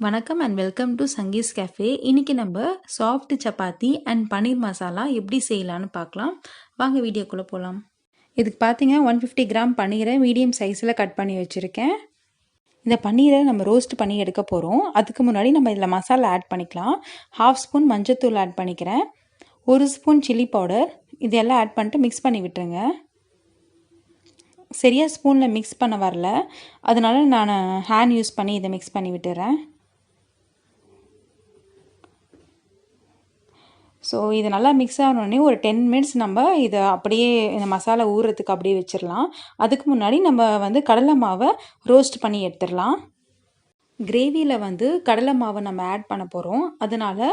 வணக்கம் and welcome to Sanghis cafe. இன்றைக்கி நம்ம சாஃப்ட் சப்பாத்தி அண்ட் பன்னீர் மசாலா எப்படி செய்யலான்னு பார்க்கலாம். வாங்க வீடியோக்குள்ளே போகலாம். இதுக்கு பார்த்தீங்க 150 கிராம் பன்னீரை மீடியம் சைஸில் கட் பண்ணி வச்சுருக்கேன். இந்த பன்னீரை நம்ம ரோஸ்ட் பண்ணி எடுக்க போகிறோம். அதுக்கு முன்னாடி நம்ம இதில் மசாலா ஆட் பண்ணிக்கலாம். 1/2 ஸ்பூன் மஞ்சத்தூள் ஆட் பண்ணிக்கிறேன். 1 ஸ்பூன் சில்லி பவுடர், இதெல்லாம் ஆட் பண்ணிட்டு மிக்ஸ் பண்ணி விட்டுருங்க. சரியாக ஸ்பூனில் மிக்ஸ் பண்ண வரல, அதனால நான் ஹேண்ட் யூஸ் பண்ணி இதை மிக்ஸ் பண்ணி விட்டுறேன். ஸோ இது நல்லா மிக்ஸ் ஆனோடனே ஒரு 10 மினிட்ஸ் நம்ம இதை அப்படியே இந்த மசாலா ஊறுறதுக்கு அப்படியே வச்சிடலாம். அதுக்கு முன்னாடி நம்ம கடலை மாவை ரோஸ்ட் பண்ணி எடுத்துடலாம். கிரேவியில் கடலை மாவை நம்ம ஆட் பண்ண போகிறோம். அதனால்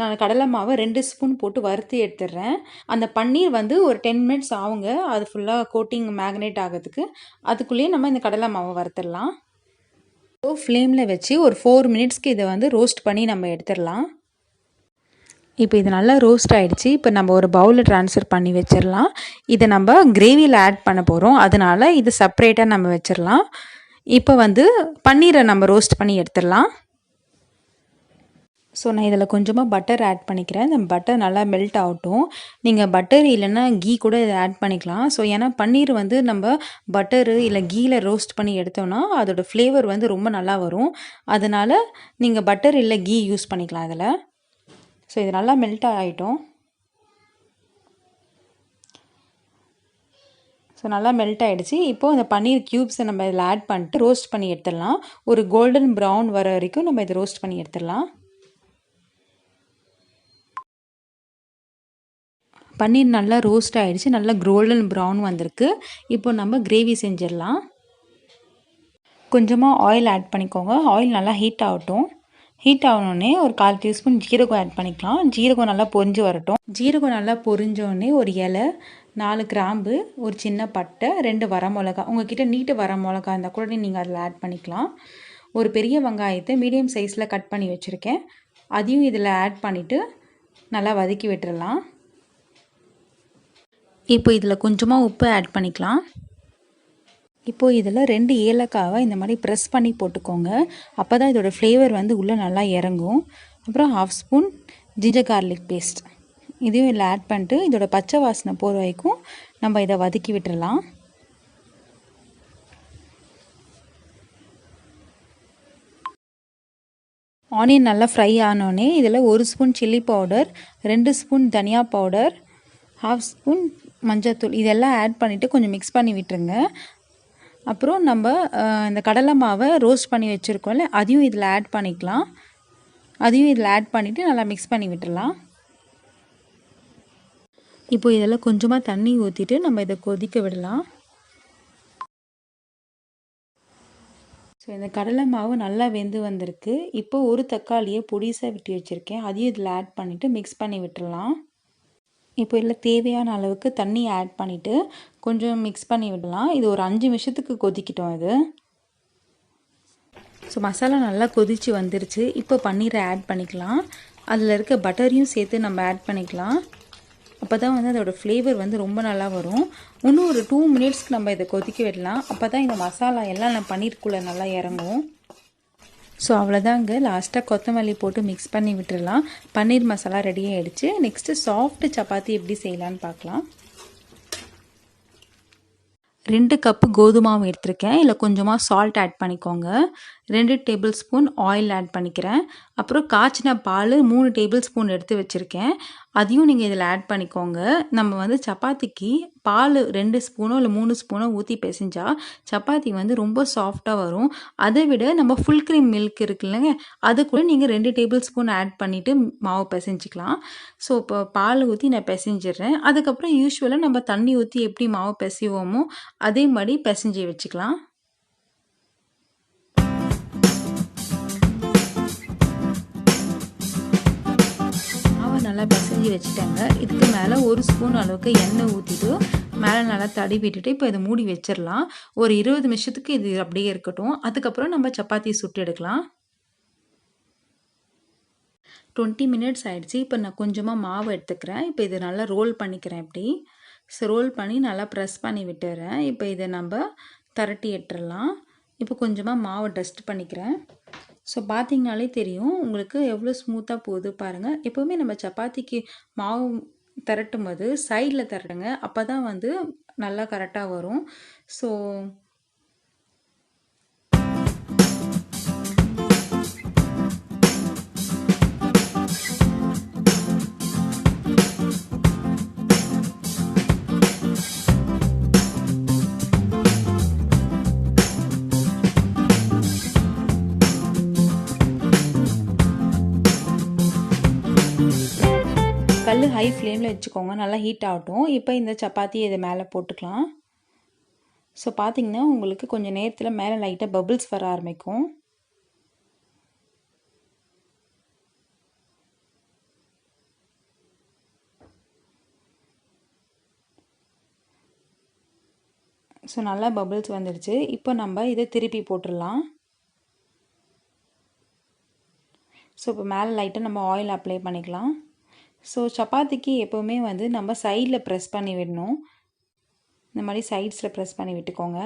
நான் கடலை மாவை 2 ஸ்பூன் போட்டு வறுத்து எடுத்துடுறேன். அந்த பன்னீர் ஒரு 10 மினிட்ஸ் ஆகுங்க, அது ஃபுல்லாக கோட்டிங் மேக்னேட் ஆகிறதுக்கு. அதுக்குள்ளேயே நம்ம இந்த கடலை மாவை வறுத்துடலாம். ஸோ ஃப்ளேமில் வச்சு ஒரு 4 மினிட்ஸ்க்கு இதை ரோஸ்ட் பண்ணி நம்ம எடுத்துடலாம். இப்போ இது நல்லா ரோஸ்ட் ஆகிடுச்சு. இப்போ நம்ம ஒரு பவுலில் ட்ரான்ஸ்ஃபர் பண்ணி வச்சிடலாம். இதை நம்ம கிரேவியில் ஆட் பண்ண போகிறோம், அதனால் இது செப்ரேட்டாக நம்ம வச்சிடலாம். இப்போ பன்னீரை நம்ம ரோஸ்ட் பண்ணி எடுத்துடலாம். ஸோ நான் இதில் கொஞ்சமாக பட்டர் ஆட் பண்ணிக்கிறேன். இந்த பட்டர் நல்லா மெல்ட் ஆகட்டும். நீங்கள் பட்டர் இல்லைன்னா கீ கூட இதை ஆட் பண்ணிக்கலாம். ஸோ ஏன்னா பன்னீர் நம்ம பட்டரு இல்லை கீயில் ரோஸ்ட் பண்ணி எடுத்தோன்னா அதோடய ஃப்ளேவர் ரொம்ப நல்லா வரும். அதனால் நீங்கள் பட்டர் இல்லை கீ யூஸ் பண்ணிக்கலாம் இதில். ஸோ இது நல்லா மெல்ட் ஆகிட்டோம். ஸோ நல்லா மெல்ட் ஆகிடுச்சு. இப்போது இந்த பன்னீர் க்யூப்ஸை நம்ம இதில் ஆட் பண்ணிட்டு ரோஸ்ட் பண்ணி எடுத்துடலாம். ஒரு கோல்டன் ப்ரௌன் வர வரைக்கும் நம்ம இதை ரோஸ்ட் பண்ணி எடுத்துடலாம். பன்னீர் நல்லா ரோஸ்ட் ஆகிடுச்சு, நல்லா கோல்டன் ப்ரௌன் வந்திருக்கு. இப்போ நம்ம கிரேவி செஞ்சிடலாம். கொஞ்சமாக ஆயில் ஆட் பண்ணிக்கோங்க. ஆயில் நல்லா ஹீட் ஆகட்டும். ஹீட் ஆகணுன்னே ஒரு 1/4 டீஸ்பூன் ஜீரகம் ஆட் பண்ணிக்கலாம். ஜீரகம் நல்லா பொரிஞ்சு வரட்டும். ஜீரகம் நல்லா பொரிஞ்சோடனே ஒரு இலை, 4 கிராம்பு, ஒரு சின்ன பட்டை, 2 வரமிளகா, உங்கள்கிட்ட நீட்டு வரமிளகா இருந்தால் கூட நீங்கள் அதில் ஆட் பண்ணிக்கலாம். ஒரு பெரிய வெங்காயத்தை மீடியம் சைஸில் கட் பண்ணி வச்சுருக்கேன், அதையும் இதில் ஆட் பண்ணிவிட்டு நல்லா வதக்கி விட்டுடலாம். இப்போ இதில் கொஞ்சமாக உப்பு ஆட் பண்ணிக்கலாம். இப்போது இதில் 2 ஏலக்காவை இந்த மாதிரி ப்ரெஸ் பண்ணி போட்டுக்கோங்க. அப்போ தான் இதோடய ஃப்ளேவர் உள்ளே நல்லா இறங்கும். அப்புறம் 1/2 ஸ்பூன் ஜிஞ்சர் கார்லிக் பேஸ்ட், இதையும் இதில் ஆட் பண்ணிட்டு இதோட பச்சை வாசனை போகிற வரைக்கும் நம்ம இதை வதக்கி விட்டுடலாம். ஆனியன் நல்லா ஃப்ரை ஆனோடனே இதில் 1 ஸ்பூன் சில்லி பவுடர், 2 ஸ்பூன் தனியா பவுடர், 1/2 ஸ்பூன் மஞ்சத்தூள், இதெல்லாம் ஆட் பண்ணிவிட்டு கொஞ்சம் மிக்ஸ் பண்ணி விட்டுருங்க. அப்புறம் நம்ம இந்த கடலை மாவை ரோஸ்ட் பண்ணி வச்சுருக்கோம்ல, அதையும் இதில் ஆட் பண்ணிக்கலாம். அதையும் இதில் ஆட் பண்ணிவிட்டு நல்லா மிக்ஸ் பண்ணி விட்டுடலாம். இப்போ இதில் கொஞ்சமாக தண்ணி ஊற்றிட்டு நம்ம இதை கொதிக்க விடலாம். ஸோ இந்த கடலை மாவு நல்லா வெந்து வந்திருக்கு. இப்போ ஒரு தக்காளியை பொடிசாக வெட்டி வச்சுருக்கேன், அதையும் இதில் ஆட் பண்ணிவிட்டு மிக்ஸ் பண்ணி விட்டுடலாம். இப்போ இதில் தேவையான அளவுக்கு தண்ணி ஆட் பண்ணிவிட்டு கொஞ்சம் மிக்ஸ் பண்ணி விடலாம். இது ஒரு 5 நிமிஷத்துக்கு கொதிக்கிட்டோம் இது. ஸோ மசாலா நல்லா கொதித்து வந்துருச்சு. இப்போ பன்னீரை ஆட் பண்ணிக்கலாம். அதில் இருக்க பட்டரையும் சேர்த்து நம்ம ஆட் பண்ணிக்கலாம். அப்போ தான் அதோடய ஃப்ளேவர் ரொம்ப நல்லா வரும். இன்னும் ஒரு 2 மினிட்ஸ்க்கு நம்ம இதை கொதிக்க விடலாம். அப்போ தான் இந்த மசாலா எல்லாம் நம்ம பன்னீருக்குள்ளே நல்லா இறங்கும். ஸோ அவ்வளோதாங்க, லாஸ்ட்டாக கொத்தமல்லி போட்டு மிக்ஸ் பண்ணி விட்டுடலாம். பன்னீர் மசாலா ரெடி ஆகிடுச்சு. நெக்ஸ்ட்டு சாஃப்ட் சப்பாத்தி எப்படி செய்யலான்னு பார்க்கலாம். 2 கப்பு கோதுமாவு எடுத்திருக்கேன். இல்லை கொஞ்சமாக சால்ட் ஆட் பண்ணிக்கோங்க. 2 டேபிள் ஸ்பூன் ஆயில் ஆட் பண்ணிக்கிறேன். அப்புறம் காய்ச்சின பால் 3 டேபிள் ஸ்பூன் எடுத்து வச்சுருக்கேன், அதையும் நீங்கள் இதில் ஆட் பண்ணிக்கோங்க. நம்ம சப்பாத்திக்கு பால் 2 ஸ்பூனோ இல்லை 3 ஸ்பூனோ ஊற்றி பிசைஞ்சால் சப்பாத்தி ரொம்ப சாஃப்டாக வரும். அதை விட நம்ம ஃபுல் க்ரீம் மில்க் இருக்குல்லங்க, அது கூட நீங்கள் 2 டேபிள் ஸ்பூன் ஆட் பண்ணிவிட்டு மாவு பிசைஞ்சிக்கலாம். ஸோ இப்போ பால் ஊற்றி நான் பிசைஞ்சிடுறேன். அதுக்கப்புறம் யூஸ்வலாக நம்ம தண்ணி ஊற்றி எப்படி மாவு பிசைவோமோ அதே மாதிரி பிசைஞ்சி வச்சுக்கலாம். நல்லா பிசைஞ்சி வச்சுட்டாங்க. இதுக்கு மேலே 1 ஸ்பூன் அளவுக்கு எண்ணெய் ஊற்றிட்டு மேலே நல்லா தடவி விட்டுட்டு இப்போ இதை மூடி வச்சிடலாம். ஒரு 20 நிமிஷத்துக்கு இது அப்படியே இருக்கட்டும். அதுக்கப்புறம் நம்ம சப்பாத்தி சுட்டு எடுக்கலாம். 20 மினிட்ஸ் ஆகிடுச்சு. இப்போ நான் கொஞ்சமாக மாவு எடுத்துக்கிறேன். இப்போ இதை நல்லா ரோல் பண்ணிக்கிறேன். இப்படி ரோல் பண்ணி நல்லா ப்ரெஸ் பண்ணி விட்டுறேன். இப்போ இதை நம்ம திரட்டி எடுத்துடலாம். இப்போ கொஞ்சமாக மாவை டஸ்ட் பண்ணிக்கிறேன். ஸோ பார்த்தீங்கனாலே தெரியும் உங்களுக்கு எவ்வளோ ஸ்மூத்தாக போகுது பாருங்கள். எப்போவுமே நம்ம சப்பாத்திக்கு மாவு திரட்டும்போது சைடில் திரட்டுங்க. அப்போ தான் வந்து நல்லா கரெக்டாக வரும். ஸோ கல் ஹை ஃப்ளேமில் வச்சுக்கோங்க. நல்லா ஹீட் ஆகட்டும். இப்போ இந்த சப்பாத்தி இது மேலே போட்டுக்கலாம். ஸோ பார்த்தீங்கன்னா உங்களுக்கு கொஞ்சம் நேரத்தில் மேலே லைட்டாக பபிள்ஸ் வர ஆரம்பிக்கும். ஸோ நல்லா பபிள்ஸ் வந்துடுச்சு. இப்போ நம்ம இதை திருப்பி போட்டுடலாம். ஸோ இப்போ மேலே லைட்டாக நம்ம ஆயில் அப்ளை பண்ணிக்கலாம். ஸோ சப்பாத்திக்கு எப்போவுமே வந்து நம்ம சைடில் ப்ரெஸ் பண்ணி விடணும். இந்த மாதிரி சைட்ஸில் ப்ரெஸ் பண்ணி விட்டுக்கோங்க.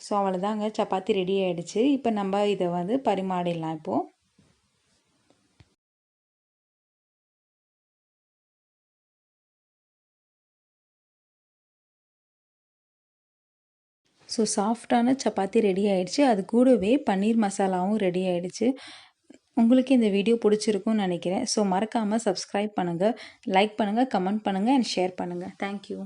ஸோ அவ்வளோதாங்க, சப்பாத்தி ரெடி ஆகிடுச்சு. இப்போ நம்ம இதை வந்து பரிமாறிடலாம் இப்போது. ஸோ சாஃப்டான சப்பாத்தி ரெடி ஆகிடுச்சு. அது கூடவே பன்னீர் மசாலாவும் ரெடி ஆகிடுச்சு. உங்களுக்கு இந்த வீடியோ பிடிச்சிருக்கும்னு நினைக்கிறேன். ஸோ மறக்காமல் சப்ஸ்கிரைப் பண்ணுங்கள், லைக் பண்ணுங்கள், கமெண்ட் பண்ணுங்கள் அண்ட் ஷேர் பண்ணுங்கள். தேங்க்யூ.